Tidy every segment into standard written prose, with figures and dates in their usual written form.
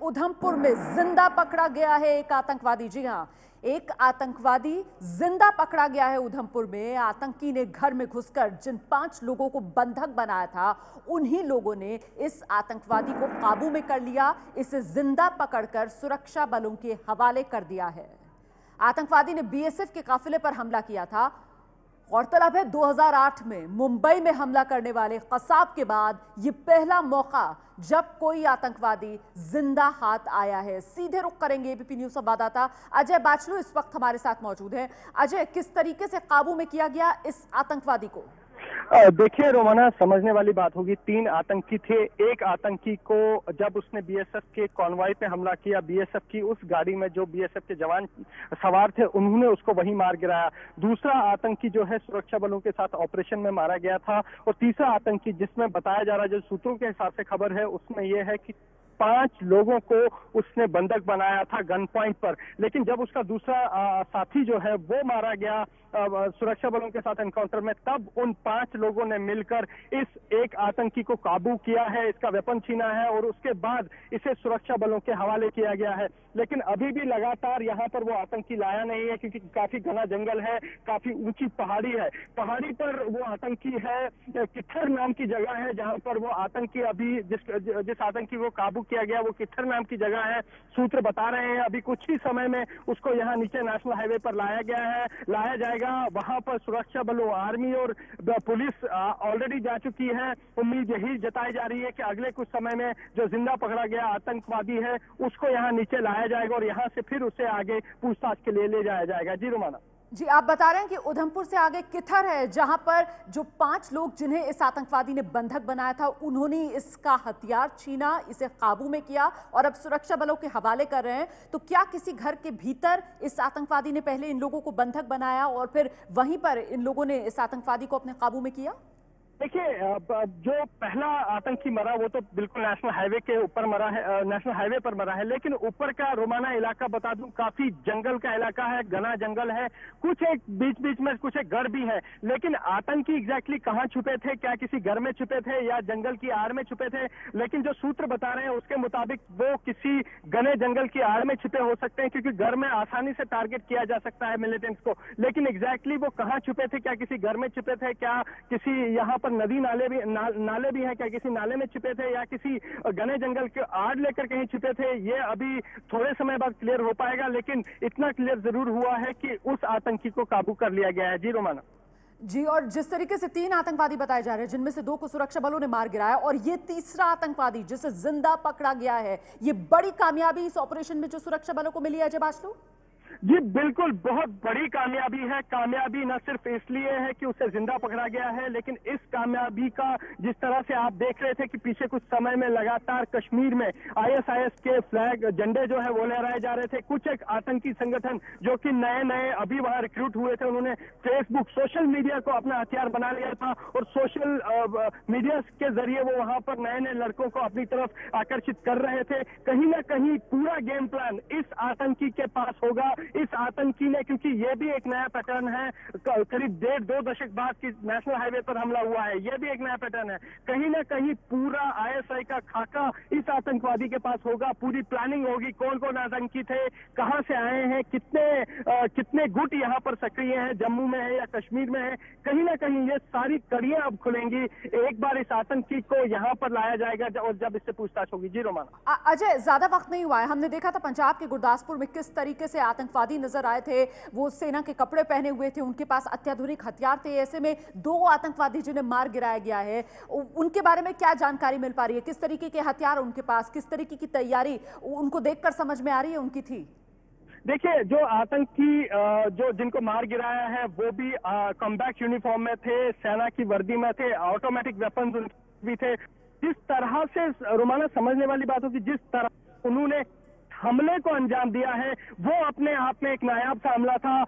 उधमपुर में जिंदा पकड़ा गया है एक आतंकवादी। जी हां, एक आतंकवादी जिंदा पकड़ा गया है उधमपुर में। आतंकी ने घर में घुसकर जिन 5 लोगों को बंधक बनाया था, उन्हीं लोगों ने इस आतंकवादी को काबू में कर लिया। इसे जिंदा पकड़कर सुरक्षा बलों के हवाले कर दिया है। आतंकवादी ने बीएसएफ के काफिले पर हमला किया था। गौरतलब है 2008 में मुंबई में हमला करने वाले कसाब के बाद यह पहला मौका जब कोई आतंकवादी जिंदा हाथ आया है। सीधे रुख करेंगे एबीपी न्यूज संवाददाता अजय बाचलू इस वक्त हमारे साथ मौजूद हैं। अजय, किस तरीके से काबू में किया गया इस आतंकवादी को? देखिए रोमाना, समझने वाली बात होगी, 3 आतंकी थे। एक आतंकी को जब उसने बीएसएफ के कॉन्वॉय पे हमला किया, बीएसएफ की उस गाड़ी में जो बीएसएफ के जवान सवार थे, उन्होंने उसको वहीं मार गिराया। दूसरा आतंकी जो है सुरक्षा बलों के साथ ऑपरेशन में मारा गया था। और तीसरा आतंकी जिसमें बताया जा रहा है, जो सूत्रों के हिसाब से खबर है, उसमें यह है कि 5 लोगों को उसने बंधक बनाया था गन पॉइंट पर। लेकिन जब उसका दूसरा साथी जो है वो मारा गया सुरक्षा बलों के साथ एनकाउंटर में, तब उन 5 लोगों ने मिलकर इस एक आतंकी को काबू किया है, इसका वेपन छीना है और उसके बाद इसे सुरक्षा बलों के हवाले किया गया है। लेकिन अभी भी लगातार यहाँ पर वो आतंकी लाया नहीं है, क्योंकि काफी घना जंगल है, काफी ऊंची पहाड़ी है। पहाड़ी पर वो आतंकी है, कित्थर नाम की जगह है जहां पर वो आतंकी अभी जिस आतंकी को काबू किया गया वो कित्थर नाम की जगह है। सूत्र बता रहे हैं अभी कुछ ही समय में उसको यहाँ नीचे नेशनल हाईवे पर लाया जाएगा। वहां पर सुरक्षा बलों, आर्मी और पुलिस ऑलरेडी जा चुकी है। उम्मीद यही जताई जा रही है कि अगले कुछ समय में जो जिंदा पकड़ा गया आतंकवादी है उसको यहाँ नीचे लाया जाएगा और यहाँ से फिर उसे आगे पूछताछ के लिए ले जाया जाएगा। जी रोमाना। जी, आप बता रहे हैं कि उधमपुर से आगे कित्थर है, जहां पर जो 5 लोग जिन्हें इस आतंकवादी ने बंधक बनाया था, उन्होंने इसका हथियार छीना, इसे काबू में किया और अब सुरक्षा बलों के हवाले कर रहे हैं। तो क्या किसी घर के भीतर इस आतंकवादी ने पहले इन लोगों को बंधक बनाया और फिर वहीं पर इन लोगों ने इस आतंकवादी को अपने काबू में किया? देखिए, जो पहला आतंकी मरा वो तो बिल्कुल नेशनल हाईवे के ऊपर मरा है, नेशनल हाईवे पर मरा है। लेकिन ऊपर का रोमाना इलाका बता दूं, काफी जंगल का इलाका है, घना जंगल है, कुछ एक बीच बीच में कुछ एक घर भी है। लेकिन आतंकी एग्जैक्टली कहां छुपे थे, क्या किसी घर में छुपे थे या जंगल की आड़ में छुपे थे, लेकिन जो सूत्र बता रहे हैं उसके मुताबिक वो किसी घने जंगल की आड़ में छुपे हो सकते हैं, क्योंकि घर में आसानी से टारगेट किया जा सकता है मिलिटेंट्स को। लेकिन एग्जैक्टली वो कहां छुपे थे, क्या किसी घर में छुपे थे, क्या किसी यहाँ पर नदी नाले भी हैं, क्या किसी नाले में छिपे थे या किसी घने जंगल के आड़ लेकर कहीं छिपे थे, ये अभी थोड़े समय बाद क्लियर हो पाएगा। लेकिन इतना क्लियर जरूर हुआ है कि उस आतंकी को काबू कर लिया गया है। जी रोमाना। जी, और जिस तरीके से 3 आतंकवादी बताए जा रहे हैं, जिनमें से 2 को सुरक्षा बलों ने मार गिराया और ये तीसरा आतंकवादी जिसे जिंदा पकड़ा गया है, ये बड़ी कामयाबी इस ऑपरेशन में जो सुरक्षा बलों को मिली है। अजय बाचलू जी बिल्कुल, बहुत बड़ी कामयाबी है। कामयाबी न सिर्फ इसलिए है कि उसे जिंदा पकड़ा गया है, लेकिन इस कामयाबी का जिस तरह से आप देख रहे थे कि पीछे कुछ समय में लगातार कश्मीर में आईएसआईएस के फ्लैग झंडे जो है वो लहराए जा रहे थे। कुछ एक आतंकी संगठन जो कि नए अभी वहां रिक्रूट हुए थे, उन्होंने फेसबुक, सोशल मीडिया को अपना हथियार बना लिया था और सोशल मीडिया के जरिए वो वहां पर नए लड़कों को अपनी तरफ आकर्षित कर रहे थे। कहीं ना कहीं पूरा गेम प्लान इस आतंकी के पास होगा। इस आतंकी ने, क्योंकि ये भी एक नया पैटर्न है, करीब 1.5-2 दशक बाद की नेशनल हाईवे पर हमला हुआ है, ये भी एक नया पैटर्न है। कहीं ना कहीं पूरा आईएसआई का खाका इस आतंकवादी के पास होगा। पूरी प्लानिंग होगी, कौन कौन आतंकी थे, कहां से आए हैं, कितने गुट यहाँ पर सक्रिय हैं, जम्मू में है या कश्मीर में है। कहीं ना कहीं ये सारी कड़ियां अब खुलेंगी। एक बार इस आतंकी को यहाँ पर लाया जाएगा और जब इससे पूछताछ होगी। जी रोमाना। अजय, ज्यादा वक्त नहीं हुआ है, हमने देखा था पंजाब के गुरदासपुर में किस तरीके से आतंकवादी नजर आए थे। वो सेना के कपड़े पहने हुए थे, उनके पास अत्याधुनिक हथियार थे। ऐसे में 2 आतंकवादी जिन्हें मार गिराया गया है, उनके बारे में क्या जानकारी मिल पा रही है? किस तरीके के हथियार उनके पास, किस तरीके की तैयारी उनको देखकर समझ में आ रही है उनकी थी? देखिए, जो आतंकी जिनको मार गिराया है वो भी कॉम्बैट यूनिफॉर्म में थे, सेना की वर्दी में थे, ऑटोमेटिक वेपन्स भी थे। जिस तरह से रोमाना, समझने वाली बात होगी, जिस तरह उन्होंने हमले को अंजाम दिया है वो अपने आप में एक नायाब सा हमला था।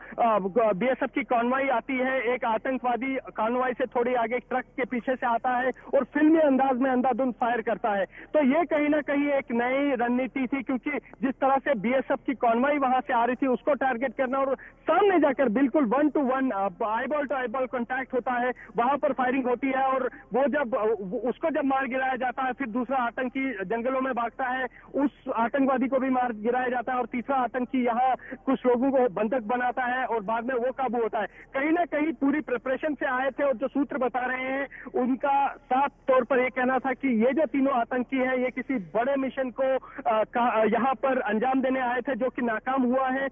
बीएसएफ की कॉन्वॉय आती है, एक आतंकवादी कॉन्वॉय से थोड़ी आगे ट्रक के पीछे से आता है और फिल्मी अंदाज में अंधाधुंध फायर करता है। तो ये कहीं ना कहीं एक नई रणनीति थी, क्योंकि जिस तरह से बीएसएफ की कॉन्वॉय वहां से आ रही थी उसको टारगेट करना और सामने जाकर बिल्कुल 1 to 1 eyeball to eyeball contact होता है, वहां पर फायरिंग होती है और वो जब उसको जब मार गिराया जाता है, फिर दूसरा आतंकी जंगलों में भागता है, उस आतंकवादी को भी मार गिराया जाता है और तीसरा आतंकी यहाँ कुछ लोगों को बंधक बनाता है और बाद में वो काबू होता है। कहीं ना कहीं पूरी प्रिपरेशन से आए थे और जो सूत्र बता रहे हैं उनका साफ तौर पर यह कहना था कि ये जो तीनों आतंकी हैं ये किसी बड़े मिशन को यहाँ पर अंजाम देने आए थे, जो कि नाकाम हुआ है।